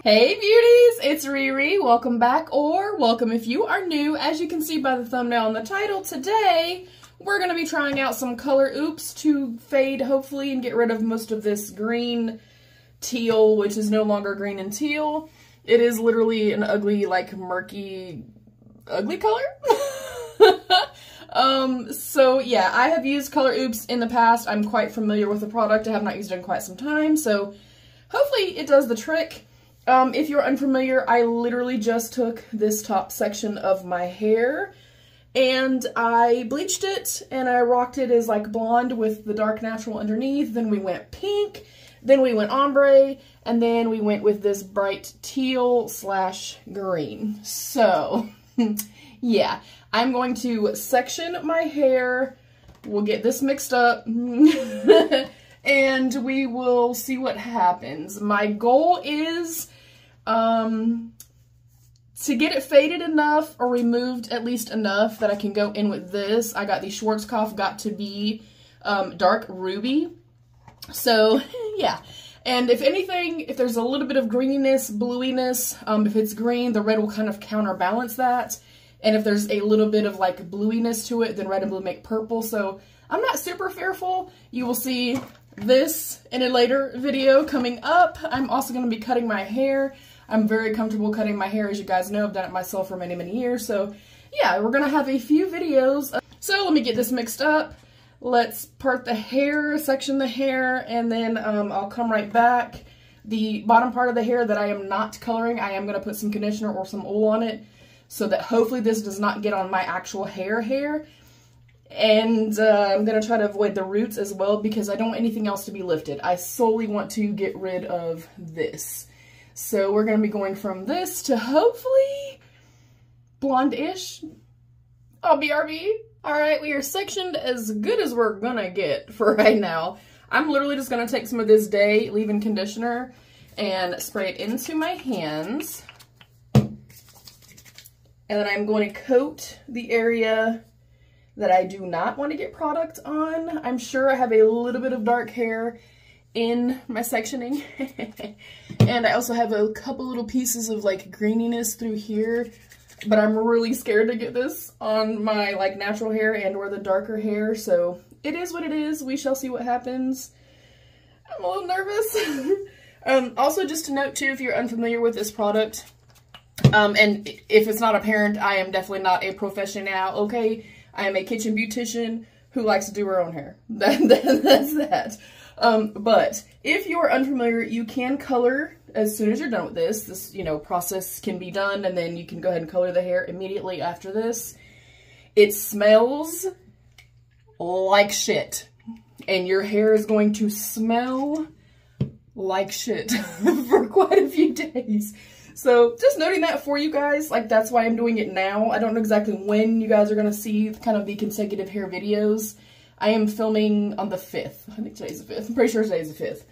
Hey beauties, it's Riri. Welcome back, or welcome if you are new. As you can see by the thumbnail and the title, today we're going to be trying out some color oops to fade, hopefully, and get rid of most of this green teal, which is no longer green and teal. It is literally an ugly, like, murky, ugly color. So yeah, I have used color oops in the past. I'm quite familiar with the product. I have not used it in quite some time, so hopefully it does the trick. If you're unfamiliar, I literally just took this top section of my hair and I bleached it and I rocked it as like blonde with the dark natural underneath. Then we went pink, then we went ombre, and then we went with this bright teal slash green. So yeah, I'm going to section my hair. We'll get this mixed up and we will see what happens. My goal is to get it faded enough or removed at least enough that I can go in with this. I got the Schwarzkopf Got To Be dark ruby. So yeah, and if anything, if there's a little bit of greeniness, bluiness, if it's green, the red will kind of counterbalance that. And if there's a little bit of like bluiness to it, then red and blue make purple. So I'm not super fearful. You will see this in a later video coming up. I'm also going to be cutting my hair. I'm very comfortable cutting my hair, as you guys know. I've done it myself for many, many years. So yeah, we're going to have a few videos. So let me get this mixed up. Let's part the hair, section the hair, and then I'll come right back. The bottom part of the hair that I am not coloring, I am going to put some conditioner or some oil on it so that hopefully this does not get on my actual hair. And I'm going to try to avoid the roots as well because I don't want anything else to be lifted. I solely want to get rid of this. So we're going to be going from this to hopefully blonde-ish. I'll BRB. Alright, we are sectioned as good as we're going to get for right now. I'm literally just going to take some of this Day leave-in conditioner and spray it into my hands. And then I'm going to coat the area that I do not want to get product on. I'm sure I have a little bit of dark hair in my sectioning. And I also have a couple little pieces of like greeniness through here, but I'm really scared to get this on my like natural hair and or the darker hair. So it is what it is. We shall see what happens. I'm a little nervous. Also just to note too, if you're unfamiliar with this product, and if it's not apparent, I am definitely not a professional, okay? I am a kitchen beautician who likes to do her own hair. That's that. But if you're unfamiliar, you can color as soon as you're done with this. This, you know, process can be done and then you can go ahead and color the hair immediately after this. It smells like shit. And your hair is going to smell like shit for quite a few days. So just noting that for you guys, like that's why I'm doing it now. I don't know exactly when you guys are going to see kind of the consecutive hair videos. I am filming on the 5th. I think today's the 5th. I'm pretty sure today's the 5th.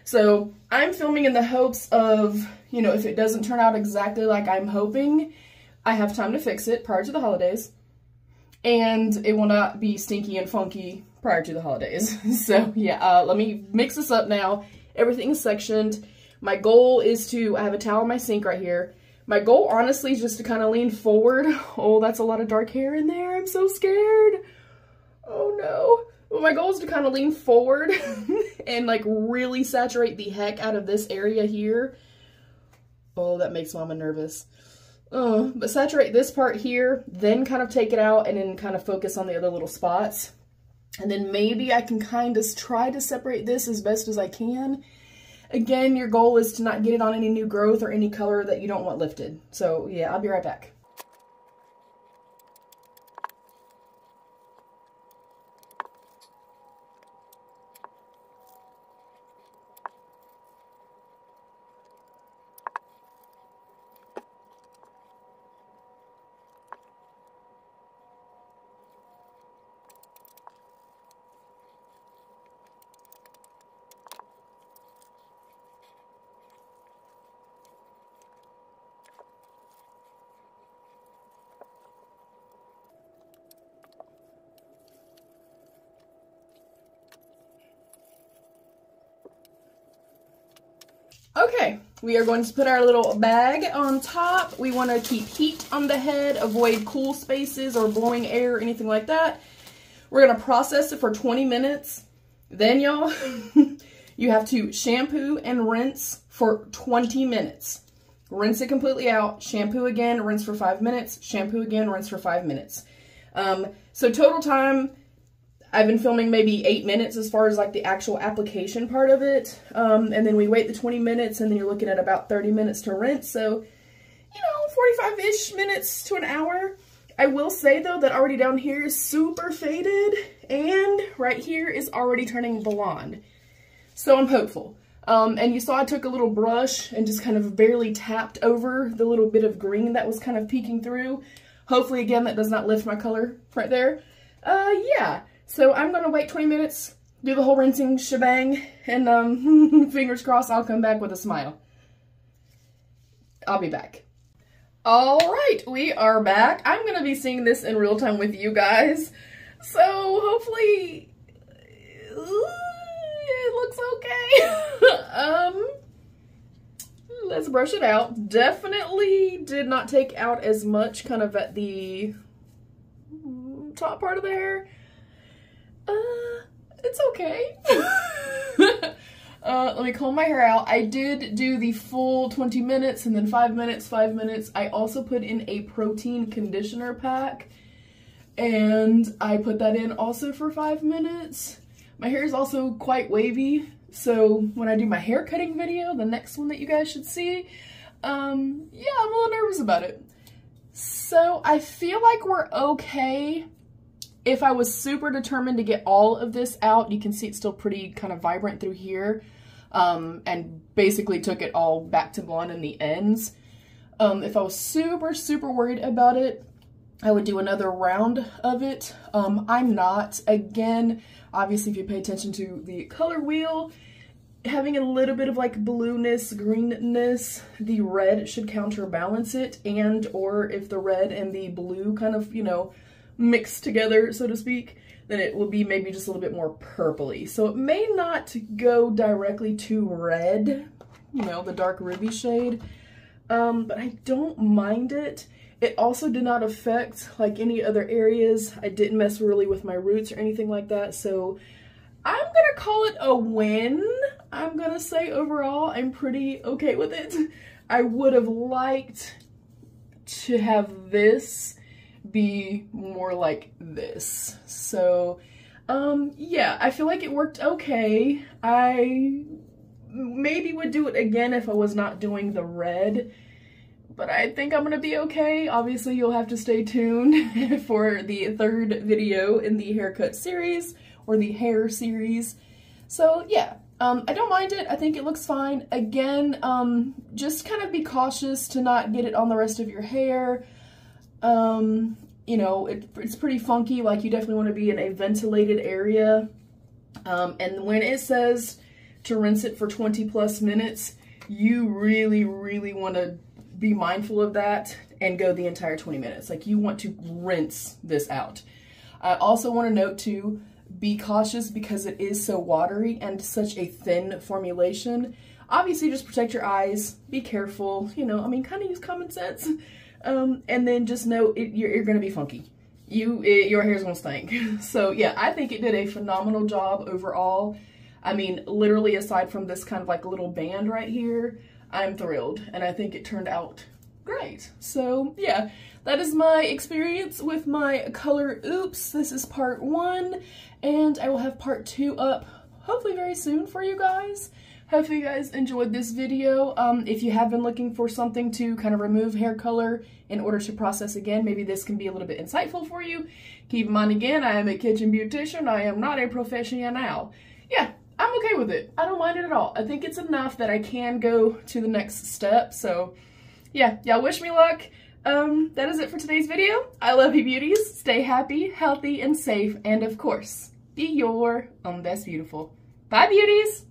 So I'm filming in the hopes of, you know, if it doesn't turn out exactly like I'm hoping, I have time to fix it prior to the holidays. And it will not be stinky and funky prior to the holidays. So yeah, let me mix this up now. Everything is sectioned. My goal is to, I have a towel in my sink right here. My goal, honestly, is just to kind of lean forward. Oh, that's a lot of dark hair in there. I'm so scared. Oh, no. Well, my goal is to kind of lean forward and, like, really saturate the heck out of this area here. Oh, that makes Mama nervous. But saturate this part here, then kind of take it out and then kind of focus on the other little spots. And then maybe I can kind of try to separate this as best as I can. Again, your goal is to not get it on any new growth or any color that you don't want lifted. So yeah, I'll be right back. Okay, we are going to put our little bag on top. We want to keep heat on the head, avoid cool spaces or blowing air or anything like that. We're going to process it for 20 minutes. Then, y'all, you have to shampoo and rinse for 20 minutes. Rinse it completely out, shampoo again, rinse for 5 minutes, shampoo again, rinse for 5 minutes. So total time, I've been filming maybe 8 minutes as far as like the actual application part of it. And then we wait the 20 minutes and then you're looking at about 30 minutes to rinse. So, you know, 45-ish minutes to an hour. I will say though that already down here is super faded and right here is already turning blonde. So I'm hopeful. And you saw I took a little brush and just kind of barely tapped over the little bit of green that was kind of peeking through. Hopefully, again, that does not lift my color right there. Yeah. So I'm going to wait 20 minutes, do the whole rinsing shebang, and fingers crossed I'll come back with a smile. I'll be back. All right, we are back. I'm going to be seeing this in real time with you guys. So hopefully it looks okay. Let's brush it out. Definitely did not take out as much kind of at the top part of the hair. It's okay. Let me comb my hair out. I did do the full 20 minutes and then 5 minutes, 5 minutes. I also put in a protein conditioner pack and I put that in also for 5 minutes. My hair is also quite wavy. So when I do my hair cutting video, the next one that you guys should see, yeah, I'm a little nervous about it. So I feel like we're okay. If I was super determined to get all of this out, you can see it's still pretty kind of vibrant through here, and basically took it all back to blonde in the ends. If I was super, super worried about it, I would do another round of it. I'm not. Again, obviously if you pay attention to the color wheel, having a little bit of like blueness, greenness, the red should counterbalance it, and or if the red and the blue kind of, you know, mixed together, so to speak, then it will be maybe just a little bit more purpley. So it may not go directly to red, you know, the dark ruby shade, but I don't mind it. It also did not affect like any other areas. I didn't mess really with my roots or anything like that. So I'm gonna call it a win. I'm gonna say overall, I'm pretty okay with it. I would have liked to have this be more like this. So, yeah, I feel like it worked okay. I maybe would do it again if I was not doing the red. But I think I'm gonna be okay. Obviously, you'll have to stay tuned for the third video in the haircut series, or the hair series. So yeah, I don't mind it. I think it looks fine. Again, just kind of be cautious to not get it on the rest of your hair. You know, it's pretty funky. Like, you definitely want to be in a ventilated area. And when it says to rinse it for 20+ minutes, you really, really want to be mindful of that and go the entire 20 minutes. Like, you want to rinse this out. I also want to note too, be cautious because it is so watery and such a thin formulation. Obviously, just protect your eyes, be careful, you know, I mean, kind of use common sense. And then just know you're going to be funky. Your hair's going to stink. So yeah, I think it did a phenomenal job overall. I mean, literally aside from this kind of like little band right here, I'm thrilled, and I think it turned out great. So yeah, that is my experience with my color oops. This is part 1, and I will have part 2 up hopefully very soon for you guys. Hopefully you guys enjoyed this video. If you have been looking for something to kind of remove hair color in order to process again, maybe this can be a little bit insightful for you. Keep in mind again, I am a kitchen beautician. I am not a professional. Yeah, I'm okay with it. I don't mind it at all. I think it's enough that I can go to the next step. So yeah, y'all wish me luck. That is it for today's video. I love you beauties. Stay happy, healthy, and safe. And of course, be your own best beautiful. Bye beauties.